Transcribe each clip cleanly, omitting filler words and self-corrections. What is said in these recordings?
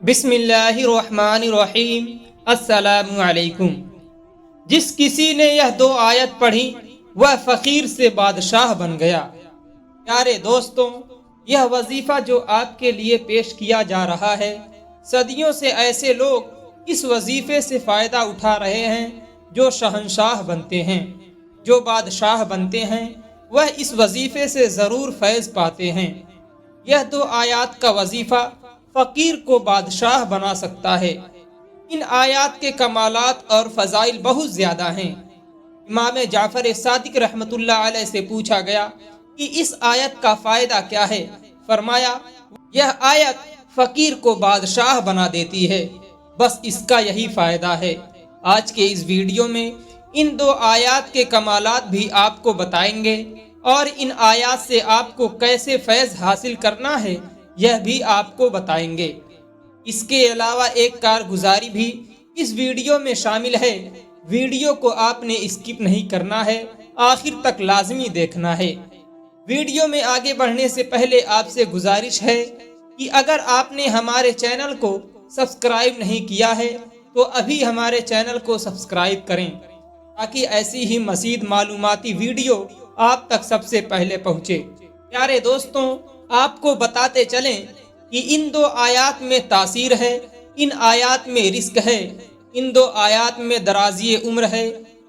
بسم اللہ الرحمن الرحیم۔ السلام علیکم۔ جس کسی نے یہ دو آیت پڑھی وہ فقیر سے بادشاہ بن گیا۔ پیارے دوستوں، یہ وظیفہ جو آپ کے لیے پیش کیا جا رہا ہے، صدیوں سے ایسے لوگ اس وظیفے سے فائدہ اٹھا رہے ہیں جو شہنشاہ بنتے ہیں، جو بادشاہ بنتے ہیں، وہ اس وظیفے سے ضرور فیض پاتے ہیں۔ یہ دو آیات کا وظیفہ فقیر کو بادشاہ بنا سکتا ہے۔ ان آیات کے کمالات اور فضائل بہت زیادہ ہیں۔ امام جعفر صادق رحمۃ اللہ علیہ سے پوچھا گیا کہ اس آیت کا فائدہ کیا ہے؟ فرمایا، یہ آیت فقیر کو بادشاہ بنا دیتی ہے، بس اس کا یہی فائدہ ہے۔ آج کے اس ویڈیو میں ان دو آیات کے کمالات بھی آپ کو بتائیں گے اور ان آیات سے آپ کو کیسے فیض حاصل کرنا ہے یہ بھی آپ کو بتائیں گے۔ اس کے علاوہ ایک کارگزاری بھی اس ویڈیو میں شامل ہے۔ ویڈیو کو آپ نے اسکپ نہیں کرنا ہے، آخر تک لازمی دیکھنا ہے۔ ویڈیو میں آگے بڑھنے سے پہلے آپ سے گزارش ہے کہ اگر آپ نے ہمارے چینل کو سبسکرائب نہیں کیا ہے تو ابھی ہمارے چینل کو سبسکرائب کریں تاکہ ایسی ہی مزید معلوماتی ویڈیو آپ تک سب سے پہلے پہنچے۔ پیارے دوستوں، آپ کو بتاتے چلیں کہ ان دو آیات میں تاثیر ہے، ان آیات میں رزق ہے، ان دو آیات میں درازی عمر ہے۔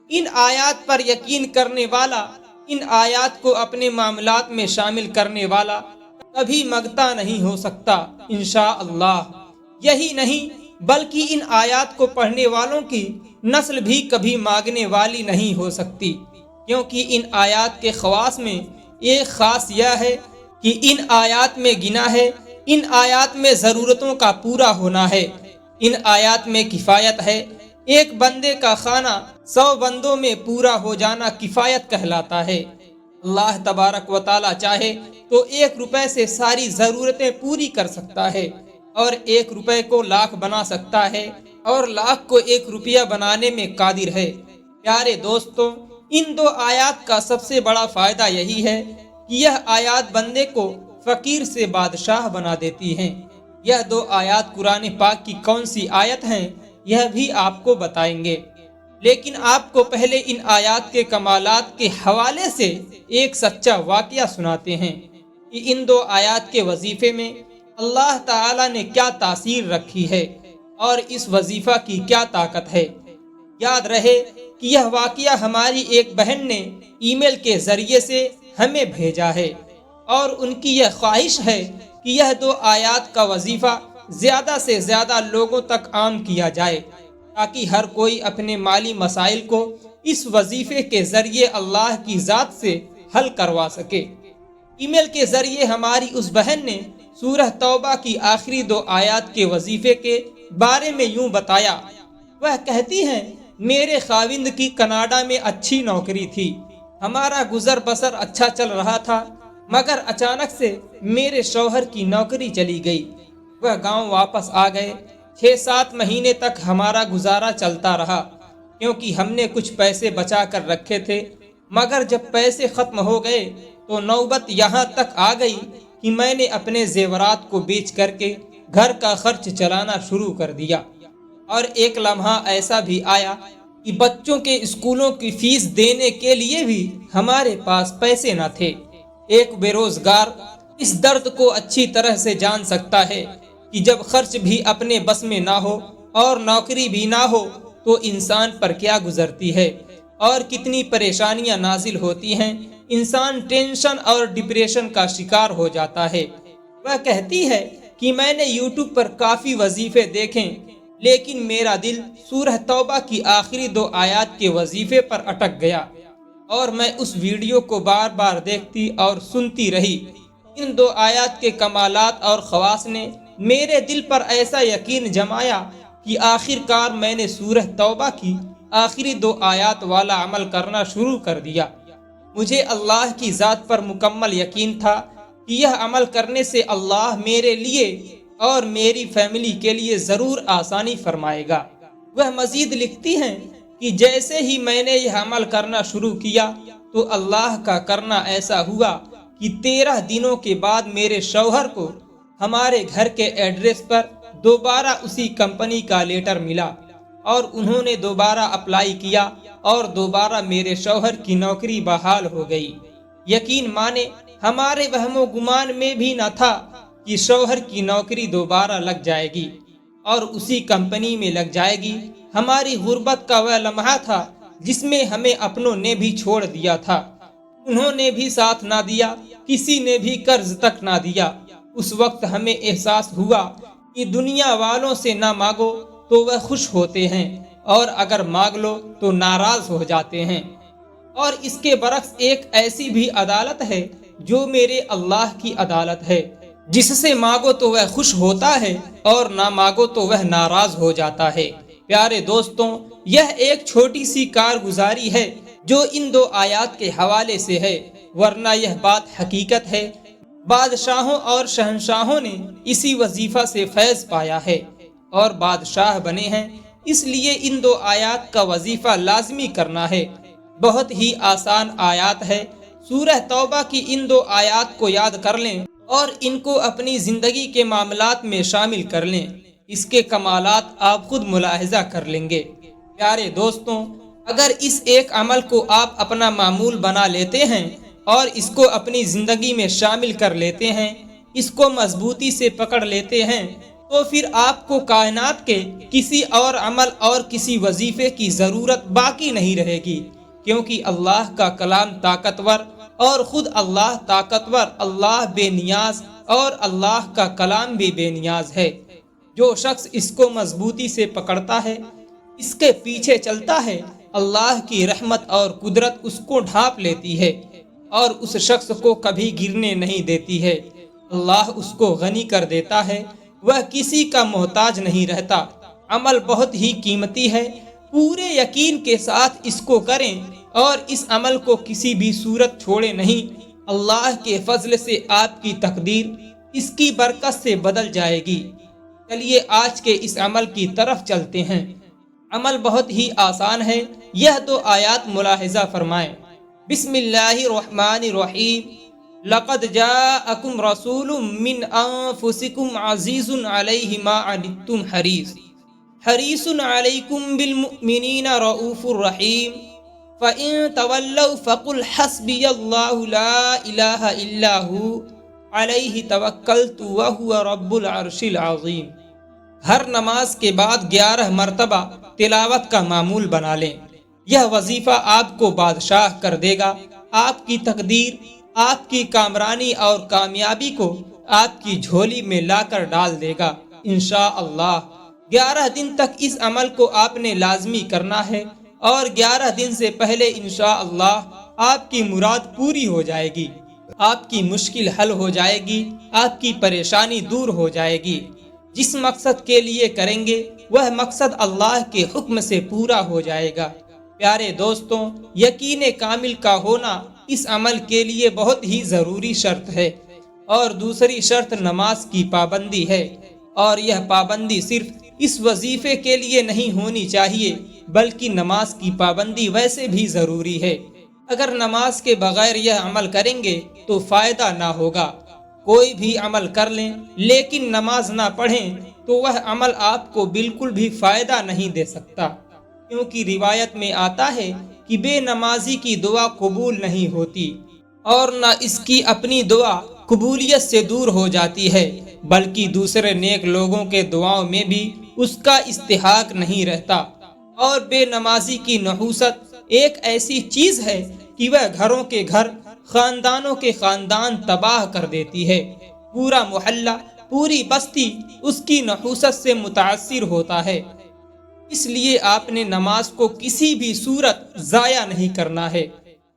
ان آیات پر یقین کرنے والا، ان آیات کو اپنے معاملات میں شامل کرنے والا کبھی مانگتا نہیں ہو سکتا انشاءاللہ۔ یہی نہیں بلکہ ان آیات کو پڑھنے والوں کی نسل بھی کبھی مانگنے والی نہیں ہو سکتی، کیونکہ ان آیات کے خواص میں ایک خاص یہ ہے کہ ان آیات میں گنا ہے، ان آیات میں ضرورتوں کا پورا ہونا ہے، ان آیات میں کفایت ہے۔ ایک بندے کا کھانا 100 بندوں میں پورا ہو جانا کفایت کہلاتا ہے۔ اللہ تبارک و تعالی چاہے تو 1 روپے سے ساری ضرورتیں پوری کر سکتا ہے، اور 1 روپے کو لاکھ بنا سکتا ہے، اور لاکھ کو 1 روپیہ بنانے میں قادر ہے۔ پیارے دوستوں، ان دو آیات کا سب سے بڑا فائدہ یہی ہے کہ یہ آیات بندے کو فقیر سے بادشاہ بنا دیتی ہیں۔ یہ دو آیات قرآن پاک کی کون سی آیت ہیں یہ بھی آپ کو بتائیں گے، لیکن آپ کو پہلے ان آیات کے کمالات کے حوالے سے ایک سچا واقعہ سناتے ہیں کہ ان دو آیات کے وظیفے میں اللہ تعالی نے کیا تاثیر رکھی ہے اور اس وظیفہ کی کیا طاقت ہے۔ یاد رہے کہ یہ واقعہ ہماری ایک بہن نے ای میل کے ذریعے سے ہمیں بھیجا ہے، اور ان کی یہ خواہش ہے کہ یہ دو آیات کا وظیفہ زیادہ سے زیادہ لوگوں تک عام کیا جائے تاکہ ہر کوئی اپنے مالی مسائل کو اس وظیفے کے ذریعے اللہ کی ذات سے حل کروا سکے۔ ای میل کے ذریعے ہماری اس بہن نے سورہ توبہ کی آخری 2 آیات کے وظیفے کے بارے میں یوں بتایا۔ وہ کہتی ہیں، میرے خاوند کی کینیڈا میں اچھی نوکری تھی، ہمارا گزر بسر اچھا چل رہا تھا، مگر اچانک سے میرے شوہر کی نوکری چلی گئی۔ وہ گاؤں واپس آ گئے۔ 6-7 مہینے تک ہمارا گزارا چلتا رہا کیونکہ ہم نے کچھ پیسے بچا کر رکھے تھے، مگر جب پیسے ختم ہو گئے تو نوبت یہاں تک آ گئی کہ میں نے اپنے زیورات کو بیچ کر کے گھر کا خرچ چلانا شروع کر دیا، اور ایک لمحہ ایسا بھی آیا کہ بچوں کے اسکولوں کی فیس دینے کے لیے بھی ہمارے پاس پیسے نہ تھے۔ ایک بے روزگار اس درد کو اچھی طرح سے جان سکتا ہے کہ جب خرچ بھی اپنے بس میں نہ ہو اور نوکری بھی نہ ہو تو انسان پر کیا گزرتی ہے اور کتنی پریشانیاں نازل ہوتی ہیں۔ انسان ٹینشن اور ڈپریشن کا شکار ہو جاتا ہے۔ وہ کہتی ہے کہ میں نے یوٹیوب پر کافی وظیفے دیکھیں، لیکن میرا دل سورہ توبہ کی آخری 2 آیات کے وظیفے پر اٹک گیا، اور میں اس ویڈیو کو بار بار دیکھتی اور سنتی رہی۔ ان 2 آیات کے کمالات اور خواص نے میرے دل پر ایسا یقین جمایا کہ آخر کار میں نے سورہ توبہ کی آخری 2 آیات والا عمل کرنا شروع کر دیا۔ مجھے اللہ کی ذات پر مکمل یقین تھا کہ یہ عمل کرنے سے اللہ میرے لیے اور میری فیملی کے لیے ضرور آسانی فرمائے گا۔ وہ مزید لکھتی ہیں کہ جیسے ہی میں نے یہ عمل کرنا شروع کیا تو اللہ کا کرنا ایسا ہوا کہ 13 دنوں کے بعد میرے شوہر کو ہمارے گھر کے ایڈریس پر دوبارہ اسی کمپنی کا لیٹر ملا اور انہوں نے دوبارہ اپلائی کیا اور دوبارہ میرے شوہر کی نوکری بحال ہو گئی۔ یقین مانے ہمارے وہم و گمان میں بھی نہ تھا کہ شوہر کی نوکری دوبارہ لگ جائے گی اور اسی کمپنی میں لگ جائے گی۔ ہماری غربت کا وہ لمحہ تھا جس میں ہمیں اپنوں نے بھی چھوڑ دیا تھا، انہوں نے بھی ساتھ نہ دیا، کسی نے بھی قرض تک نہ دیا۔ اس وقت ہمیں احساس ہوا کہ دنیا والوں سے نہ مانگو تو وہ خوش ہوتے ہیں اور اگر مانگ لو تو ناراض ہو جاتے ہیں۔ اور اس کے برعکس ایک ایسی بھی عدالت ہے جو میرے اللہ کی عدالت ہے، جس سے مانگو تو وہ خوش ہوتا ہے اور نہ مانگو تو وہ ناراض ہو جاتا ہے۔ پیارے دوستوں، یہ ایک چھوٹی سی کارگزاری ہے جو ان دو آیات کے حوالے سے ہے، ورنہ یہ بات حقیقت ہے بادشاہوں اور شہنشاہوں نے اسی وظیفہ سے فیض پایا ہے اور بادشاہ بنے ہیں، اس لیے ان دو آیات کا وظیفہ لازمی کرنا ہے۔ بہت ہی آسان آیات ہے۔ سورہ توبہ کی ان دو آیات کو یاد کر لیں اور ان کو اپنی زندگی کے معاملات میں شامل کر لیں، اس کے کمالات آپ خود ملاحظہ کر لیں گے۔ پیارے دوستوں، اگر اس ایک عمل کو آپ اپنا معمول بنا لیتے ہیں اور اس کو اپنی زندگی میں شامل کر لیتے ہیں، اس کو مضبوطی سے پکڑ لیتے ہیں، تو پھر آپ کو کائنات کے کسی اور عمل اور کسی وظیفے کی ضرورت باقی نہیں رہے گی، کیونکہ اللہ کا کلام طاقتور اور خود اللہ طاقتور، اللہ بے نیاز اور اللہ کا کلام بھی بے نیاز ہے۔ جو شخص اس کو مضبوطی سے پکڑتا ہے، اس کے پیچھے چلتا ہے، اللہ کی رحمت اور قدرت اس کو ڈھانپ لیتی ہے اور اس شخص کو کبھی گرنے نہیں دیتی ہے۔ اللہ اس کو غنی کر دیتا ہے، وہ کسی کا محتاج نہیں رہتا۔ عمل بہت ہی قیمتی ہے، پورے یقین کے ساتھ اس کو کریں اور اس عمل کو کسی بھی صورت چھوڑے نہیں۔ اللہ کے فضل سے آپ کی تقدیر اس کی برکت سے بدل جائے گی۔ چلیے آج کے اس عمل کی طرف چلتے ہیں۔ عمل بہت ہی آسان ہے، یہ دو آیات ملاحظہ فرمائیں۔ بسم اللہ الرحمن الرحیم۔ لقد جاءکم رسول من انفسکم عزیز علیہ ما عنتم حریص علیکم بالمؤمنین رؤوف الرحیم۔ فَإِن تَوَلَّوْا فَقُلْ حَسْبِيَ اللَّهُ لَا إِلَٰهَ إِلَّا هُوَ عَلَيْهِ تَوَكَّلْتُ وَهُوَ رَبُّ الْعَرْشِ الْعَظِيمِ۔ ہر نماز کے بعد 11 مرتبہ تلاوت کا معمول بنا لیں، یہ وظیفہ آپ کو بادشاہ کر دے گا، آپ کی تقدیر، آپ کی کامرانی اور کامیابی کو آپ کی جھولی میں لا کر ڈال دے گا انشاءاللہ۔ 11 دن تک اس عمل کو آپ نے لازمی کرنا ہے اور 11 دن سے پہلے انشاءاللہ آپ کی مراد پوری ہو جائے گی، آپ کی مشکل حل ہو جائے گی، آپ کی پریشانی دور ہو جائے گی۔ جس مقصد کے لیے کریں گے وہ مقصد اللہ کے حکم سے پورا ہو جائے گا۔ پیارے دوستوں، یقین کامل کا ہونا اس عمل کے لیے بہت ہی ضروری شرط ہے، اور دوسری شرط نماز کی پابندی ہے، اور یہ پابندی صرف اس وظیفے کے لیے نہیں ہونی چاہیے بلکہ نماز کی پابندی ویسے بھی ضروری ہے۔ اگر نماز کے بغیر یہ عمل کریں گے تو فائدہ نہ ہوگا۔ کوئی بھی عمل کر لیں لیکن نماز نہ پڑھیں تو وہ عمل آپ کو بالکل بھی فائدہ نہیں دے سکتا، کیونکہ روایت میں آتا ہے کہ بے نمازی کی دعا قبول نہیں ہوتی اور نہ اس کی اپنی دعا قبولیت سے دور ہو جاتی ہے، بلکہ دوسرے نیک لوگوں کے دعاؤں میں بھی اس کا استحقاق نہیں رہتا۔ اور بے نمازی کی نحوست ایک ایسی چیز ہے کہ وہ گھروں کے گھر، خاندانوں کے خاندان تباہ کر دیتی ہے۔ پورا محلہ، پوری بستی اس کی نحوست سے متاثر ہوتا ہے۔ اس لیے آپ نے نماز کو کسی بھی صورت ضائع نہیں کرنا ہے۔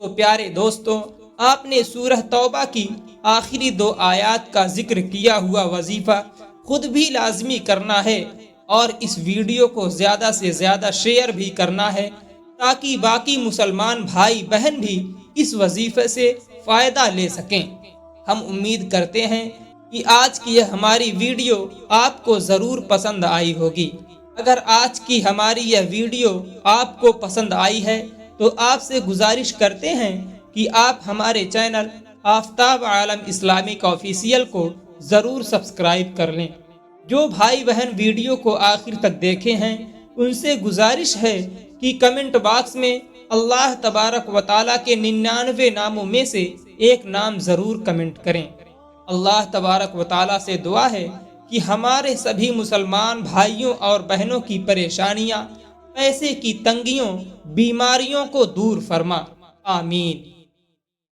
تو پیارے دوستوں، آپ نے سورہ توبہ کی آخری 2 آیات کا ذکر کیا ہوا وظیفہ خود بھی لازمی کرنا ہے اور اس ویڈیو کو زیادہ سے زیادہ شیئر بھی کرنا ہے تاکہ باقی مسلمان بھائی بہن بھی اس وظیفے سے فائدہ لے سکیں۔ ہم امید کرتے ہیں کہ آج کی یہ ہماری ویڈیو آپ کو ضرور پسند آئی ہوگی۔ اگر آج کی ہماری یہ ویڈیو آپ کو پسند آئی ہے تو آپ سے گزارش کرتے ہیں کہ آپ ہمارے channel Aftab Alam Islamic official کو ضرور سبسکرائب کر لیں۔ جو بھائی بہن ویڈیو کو آخر تک دیکھے ہیں ان سے گزارش ہے کہ کمنٹ باکس میں اللہ تبارک و تعالیٰ کے 99 ناموں میں سے ایک نام ضرور کمنٹ کریں۔ اللہ تبارک و تعالیٰ سے دعا ہے کہ ہمارے سبھی مسلمان بھائیوں اور بہنوں کی پریشانیاں، پیسے کی تنگیوں، بیماریوں کو دور فرما، آمین۔